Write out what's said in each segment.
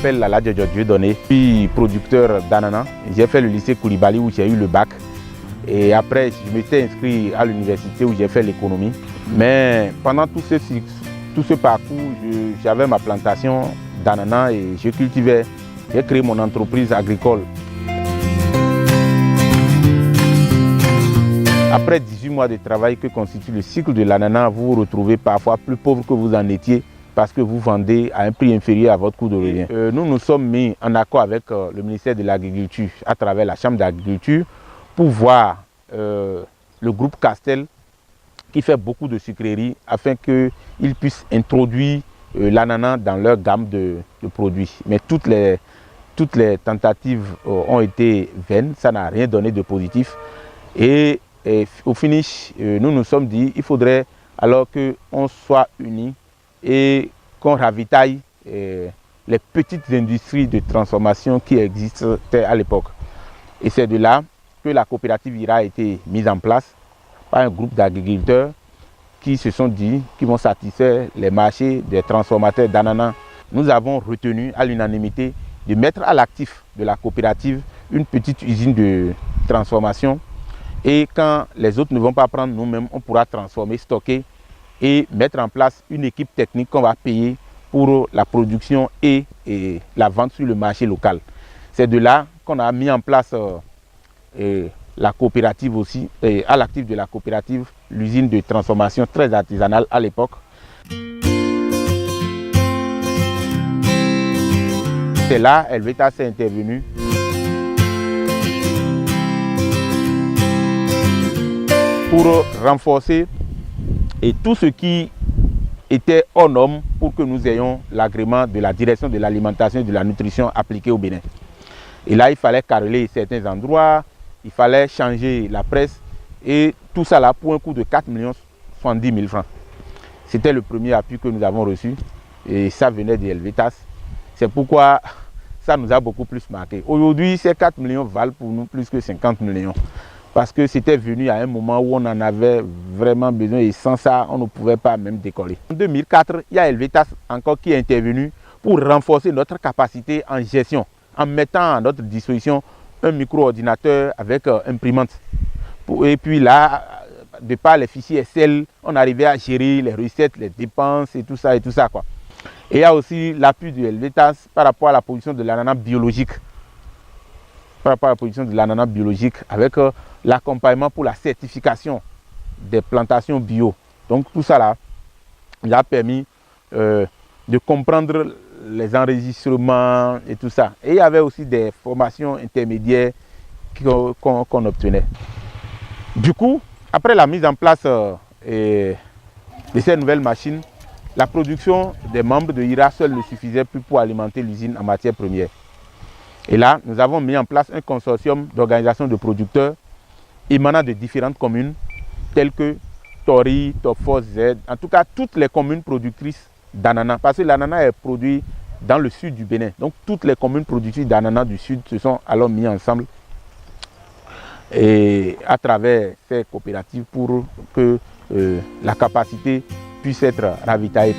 m'appelle Lala Dieudonné, je suis producteur d'ananas. J'ai fait le lycée Koulibaly où j'ai eu le bac. Et après, je m'étais inscrit à l'université où j'ai fait l'économie. Mais pendant tout ce parcours, j'avais ma plantation d'ananas et je cultivais. J'ai créé mon entreprise agricole. Après 18 mois de travail que constitue le cycle de l'ananas, vous vous retrouvez parfois plus pauvre que vous en étiez parce que vous vendez à un prix inférieur à votre coût de revient. Nous nous sommes mis en accord avec le ministère de l'Agriculture à travers la Chambre d'agriculture pour voir le groupe Castel qui fait beaucoup de sucreries afin qu'ils puissent introduire l'ananas dans leur gamme de produits. Mais toutes les tentatives ont été vaines, ça n'a rien donné de positif. Et au finish, nous nous sommes dit qu'il faudrait alors qu'on soit unis et qu'on ravitaille les petites industries de transformation qui existaient à l'époque. Et c'est de là que la coopérative IRA a été mise en place par un groupe d'agriculteurs qui se sont dit qu'ils vont satisfaire les marchés des transformateurs d'ananas. Nous avons retenu à l'unanimité de mettre à l'actif de la coopérative une petite usine de transformation. Et quand les autres ne vont pas prendre, nous-mêmes, on pourra transformer, stocker et mettre en place une équipe technique qu'on va payer pour la production et la vente sur le marché local. C'est de là qu'on a mis en place la coopérative aussi, et à l'actif de la coopérative, l'usine de transformation très artisanale à l'époque. C'est là Helvetas est intervenu. Pour renforcer tout ce qui était hors norme pour que nous ayons l'agrément de la direction de l'alimentation et de la nutrition appliquée au Bénin. Et là, il fallait carreler certains endroits, il fallait changer la presse et tout ça là pour un coût de 4 70 000 francs. C'était le premier appui que nous avons reçu et ça venait de Helvetas. C'est pourquoi ça nous a beaucoup plus marqué. Aujourd'hui, ces 4 millions valent pour nous plus que 50 millions. Parce que c'était venu à un moment où on en avait vraiment besoin et sans ça, on ne pouvait pas même décoller. En 2004, il y a Helvetas encore qui est intervenu pour renforcer notre capacité en gestion, en mettant à notre disposition un micro-ordinateur avec imprimante. Et puis là, de par les fichiers Excel, on arrivait à gérer les recettes, les dépenses et tout ça, quoi. Et il y a aussi l'appui de Helvetas par rapport à la production de l'ananas biologique. Par rapport à la production de l'ananas biologique avec l'accompagnement pour la certification des plantations bio. Donc tout ça là, il a permis de comprendre les enregistrements et tout ça. Et il y avait aussi des formations intermédiaires qu'on obtenait. Du coup, après la mise en place de ces nouvelles machines, la production des membres de IRA seul ne suffisait plus pour alimenter l'usine en matière première. Et là, nous avons mis en place un consortium d'organisations de producteurs émanant de différentes communes, telles que Tori, Topfos, Z, en tout cas toutes les communes productrices d'ananas, parce que l'ananas est produit dans le sud du Bénin. Donc toutes les communes productrices d'ananas du sud se sont alors mis ensemble et à travers ces coopératives pour que la capacité puisse être ravitaillée.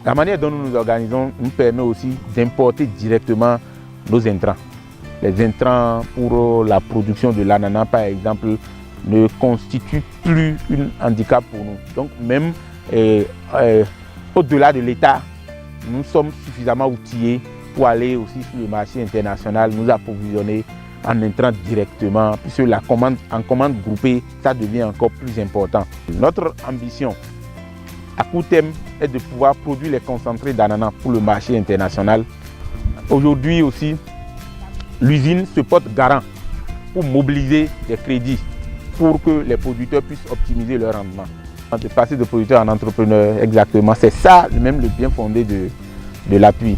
La manière dont nous nous organisons nous permet aussi d'importer directement nos intrants. Les intrants pour la production de l'ananas, par exemple, ne constituent plus un handicap pour nous. Donc même au-delà de l'État, nous sommes suffisamment outillés pour aller aussi sur le marché international, nous approvisionner en intrants directement, puisque en commande groupée, ça devient encore plus important. Notre ambition à court terme est de pouvoir produire les concentrés d'ananas pour le marché international. Aujourd'hui aussi, l'usine se porte garant pour mobiliser des crédits pour que les producteurs puissent optimiser leur rendement. De passer de producteur en entrepreneur, exactement. C'est ça même le bien fondé de l'appui.